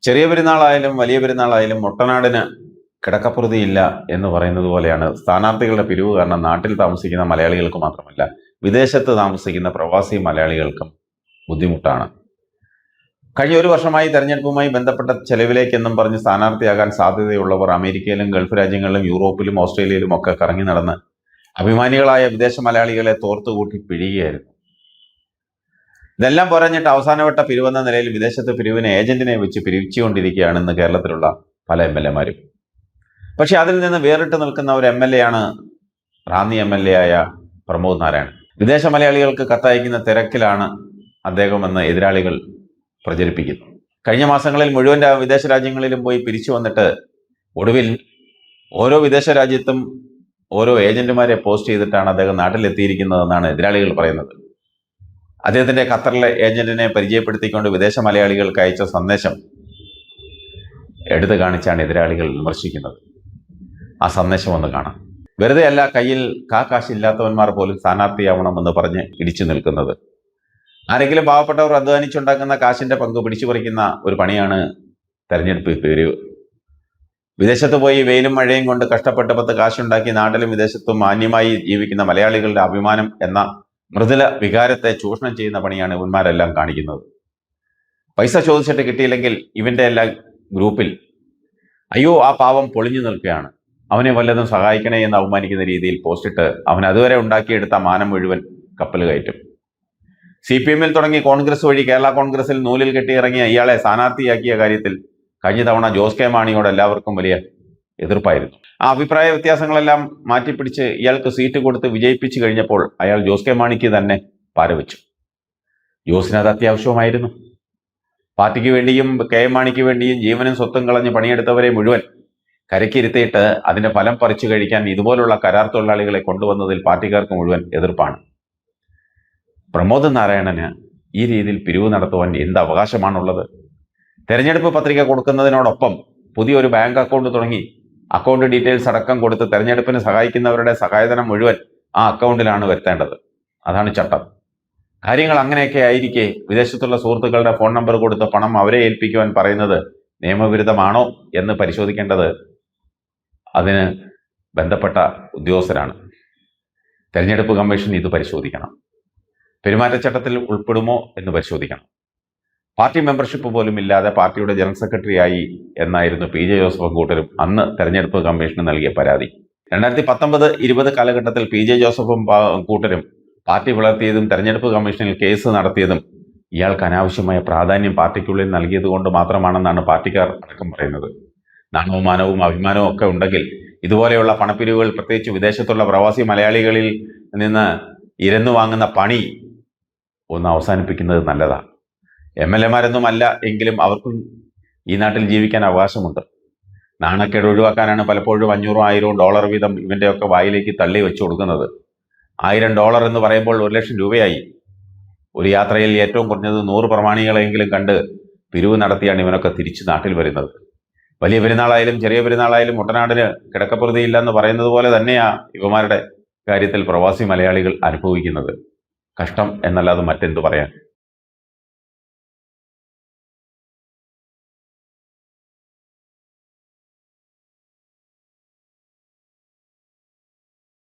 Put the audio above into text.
ചെറിയ പെരുന്നാളായാലും വലിയ പെരുന്നാളായാലും മുട്ടനാടിന് കിടക്കപ്പുറതിയില്ല എന്ന് പറയുന്നത് പോലെയാണ് സ്ഥാനാർത്ഥികളുടെ പിരിവ് കാരണം നാട്ടിൽ താമസിക്കുന്ന മലയാളികൾക്ക് മാത്രമല്ല വിദേശത്ത് താമസിക്കുന്ന പ്രവാസി മലയാളികൾക്കും ബുദ്ധിമുട്ടാണ്. കഴിഞ്ഞ ഒരു വർഷമായി തെരഞ്ഞെടുപ്പുമായി ബന്ധപ്പെട്ട ചെലവിലേക്കെന്നും പറഞ്ഞ് സ്ഥാനാർത്ഥിയാകാൻ സാധ്യതയുള്ളവർ അമേരിക്കയിലും ഗൾഫ് രാജ്യങ്ങളിലും യൂറോപ്പിലും ഓസ്ട്രേലിയയിലും ഒക്കെ കറങ്ങി നടന്ന് അഭിമാനികളായ വിദേശ മലയാളികളെ തോർത്തുകൂട്ടി പിഴിയുകയായിരുന്നു. ഇതെല്ലാം പറഞ്ഞിട്ട് അവസാനവട്ട പിരിവെന്ന നിലയിൽ വിദേശത്ത് പിരിവിന് ഏജന്റിനെ വെച്ച് പിരിച്ചുകൊണ്ടിരിക്കുകയാണെന്ന് കേരളത്തിലുള്ള പല എംഎൽഎമാരും. പക്ഷെ അതിൽ നിന്ന് വേറിട്ട് നിൽക്കുന്ന ഒരു എംഎൽഎ ആണ് റാന്നി എംഎൽഎ ആയ പ്രമോദ് നാരായണൻ. വിദേശ മലയാളികൾക്ക് കത്തയക്കുന്ന തിരക്കിലാണ് അദ്ദേഹമെന്ന് എതിരാളികൾ പ്രചരിപ്പിക്കുന്നു. കഴിഞ്ഞ മാസങ്ങളിൽ മുഴുവൻ വിദേശ രാജ്യങ്ങളിലും പോയി പിരിച്ചു വന്നിട്ട് ഒടുവിൽ ഓരോ വിദേശ രാജ്യത്തും ഓരോ ഏജന്റുമാരെ പോസ്റ്റ് ചെയ്തിട്ടാണ് അദ്ദേഹം നാട്ടിലെത്തിയിരിക്കുന്നതെന്നാണ് എതിരാളികൾ പറയുന്നത്. അദ്ദേഹത്തിന്റെ ഖത്തറിലെ ഏജന്റിനെ പരിചയപ്പെടുത്തിക്കൊണ്ട് വിദേശ മലയാളികൾക്ക് അയച്ച സന്ദേശം എടുത്തു കാണിച്ചാണ് എതിരാളികൾ വിമർശിക്കുന്നത്. ആ സന്ദേശം ഒന്ന് കാണാം. വെറുതെ അല്ല കയ്യിൽ കാശില്ലാത്തവന്മാർ പോലും സ്ഥാനാർത്ഥിയാവണമെന്ന് പറഞ്ഞ് ഇടിച്ചു നിൽക്കുന്നത്. ആരെങ്കിലും പാവപ്പെട്ടവർ അധ്വാനിച്ചുണ്ടാക്കുന്ന കാശിന്റെ പങ്ക് പിടിച്ചു പറിക്കുന്ന ഒരു പണിയാണ് തെരഞ്ഞെടുപ്പ് പിരിവ്. വിദേശത്ത് പോയി വെയിലും മഴയും കൊണ്ട് കഷ്ടപ്പെട്ട് 10 കാശുണ്ടാക്കി നാട്ടിലും വിദേശത്തും മാന്യമായി ജീവിക്കുന്ന മലയാളികളുടെ അഭിമാനം എന്ന മൃദുല വികാരത്തെ ചൂഷണം ചെയ്യുന്ന പണിയാണ് ഇവന്മാരെല്ലാം കാണിക്കുന്നത്. പൈസ ചോദിച്ചിട്ട് കിട്ടിയില്ലെങ്കിൽ ഇവന്റെ എല്ലാം ഗ്രൂപ്പിൽ അയ്യോ ആ പാവം പൊളിഞ്ഞു നിൽക്കുകയാണ്, അവനെ വല്ലതും സഹായിക്കണേ എന്ന് അവമാനിക്കുന്ന രീതിയിൽ പോസ്റ്റിട്ട് അവൻ അതുവരെ ഉണ്ടാക്കിയെടുത്ത മാനം മുഴുവൻ കപ്പൽ കയറ്റും. CPM-ൽ തുടങ്ങി കോൺഗ്രസ് വഴി കേരള കോൺഗ്രസിൽ നൂലിൽ കെട്ടിയിറങ്ങിയ ഇയാളെ സ്ഥാനാർത്ഥിയാക്കിയ കാര്യത്തിൽ കഴിഞ്ഞ തവണ ജോസ് കെ മാണിയോട് എല്ലാവർക്കും വലിയ എതിർപ്പായിരുന്നു. ആ അഭിപ്രായ വ്യത്യാസങ്ങളെല്ലാം മാറ്റിപ്പിടിച്ച് ഇയാൾക്ക് സീറ്റ് കൊടുത്ത് വിജയിപ്പിച്ചു കഴിഞ്ഞപ്പോൾ അയാൾ ജോസ് കെ മാണിക്ക് തന്നെ പാരവെച്ചു. ജോസിന് അത് അത്യാവശ്യമായിരുന്നു. പാർട്ടിക്ക് വേണ്ടിയും KM മാണിക്ക് വേണ്ടിയും ജീവനും സ്വത്തും കളഞ്ഞ് പണിയെടുത്തവരെ മുഴുവൻ കരക്കിരുത്തിയിട്ട് അതിന്റെ ഫലം പറിച്ചു കഴിക്കാൻ ഇതുപോലുള്ള കരാർ തൊഴിലാളികളെ കൊണ്ടുവന്നതിൽ പാർട്ടിക്കാർക്ക് മുഴുവൻ എതിർപ്പാണ്. പ്രമോദ് നാരായണന് ഈ രീതിയിൽ പിരിവ് നടത്തുവാൻ എന്ത് അവകാശമാണുള്ളത്? തെരഞ്ഞെടുപ്പ് പത്രിക കൊടുക്കുന്നതിനോടൊപ്പം പുതിയൊരു ബാങ്ക് അക്കൗണ്ട് തുടങ്ങി അക്കൗണ്ട് ഡീറ്റെയിൽസ് അടക്കം കൊടുത്ത് തെരഞ്ഞെടുപ്പിന് സഹായിക്കുന്നവരുടെ സഹായധനം മുഴുവൻ ആ അക്കൗണ്ടിലാണ് വരുത്തേണ്ടത്. അതാണ് ചട്ടം. കാര്യങ്ങൾ അങ്ങനെയൊക്കെ ആയിരിക്കെ വിദേശത്തുള്ള സുഹൃത്തുക്കളുടെ ഫോൺ നമ്പർ കൊടുത്ത് പണം അവരെ ഏൽപ്പിക്കുവാൻ പറയുന്നത് നിയമവിരുദ്ധമാണോ എന്ന് പരിശോധിക്കേണ്ടത് അതിന് ബന്ധപ്പെട്ട ഉദ്യോഗസ്ഥരാണ്. തെരഞ്ഞെടുപ്പ് കമ്മീഷൻ ഇത് പരിശോധിക്കണം. പെരുമാറ്റച്ചട്ടത്തിൽ ഉൾപ്പെടുമോ എന്ന് പരിശോധിക്കണം. പാർട്ടി മെമ്പർഷിപ്പ് പോലും ഇല്ലാതെ പാർട്ടിയുടെ ജനറൽ സെക്രട്ടറി ആയി എന്നായിരുന്നു PJ ജോസഫും കൂട്ടരും അന്ന് തെരഞ്ഞെടുപ്പ് കമ്മീഷന് നൽകിയ പരാതി. 2019-20 കാലഘട്ടത്തിൽ PJ ജോസഫും കൂട്ടരും പാർട്ടി വളർത്തിയതും തെരഞ്ഞെടുപ്പ് കമ്മീഷനിൽ കേസ് നടത്തിയതും ഇയാൾക്ക് അനാവശ്യമായ പ്രാധാന്യം പാർട്ടിക്കുള്ളിൽ നൽകിയത് കൊണ്ട് മാത്രമാണെന്നാണ് പാർട്ടിക്കാർ അടക്കം പറയുന്നത്. നാണവും മാനവും അഭിമാനവും ഒക്കെ ഉണ്ടെങ്കിൽ ഇതുപോലെയുള്ള പണപ്പിരിവുകൾ, പ്രത്യേകിച്ച് വിദേശത്തുള്ള പ്രവാസി മലയാളികളിൽ നിന്ന് ഇരന്നു വാങ്ങുന്ന പണി ഒന്ന് അവസാനിപ്പിക്കുന്നത് നല്ലതാണ്. MLA-മാരൊന്നും അല്ല എങ്കിലും അവർക്കും ഈ നാട്ടിൽ ജീവിക്കാൻ അവകാശമുണ്ട്. നാണക്കേട് ഒഴിവാക്കാനാണ് പലപ്പോഴും $500-1000 വീതം ഇവൻ്റെയൊക്കെ വായിലേക്ക് തള്ളി വെച്ചു കൊടുക്കുന്നത്. $1000 എന്ന് പറയുമ്പോൾ 1 ലക്ഷം രൂപയായി. ഒരു യാത്രയിൽ ഏറ്റവും കുറഞ്ഞത് 100 പ്രമാണികളെങ്കിലും കണ്ട് പിരിവ് നടത്തിയാണ് ഇവനൊക്കെ തിരിച്ച് നാട്ടിൽ വരുന്നത്. വലിയ പെരുന്നാളായാലും ചെറിയ പെരുന്നാളായാലും മുട്ടനാടിന് കിടക്കപ്പുറതിയില്ല എന്ന് പറയുന്നത് പോലെ തന്നെയാ ഇവന്മാരുടെ കാര്യത്തിൽ പ്രവാസി മലയാളികൾ അനുഭവിക്കുന്നത്. കഷ്ടം എന്നല്ലാതെ മറ്റെന്തു പറയാൻ.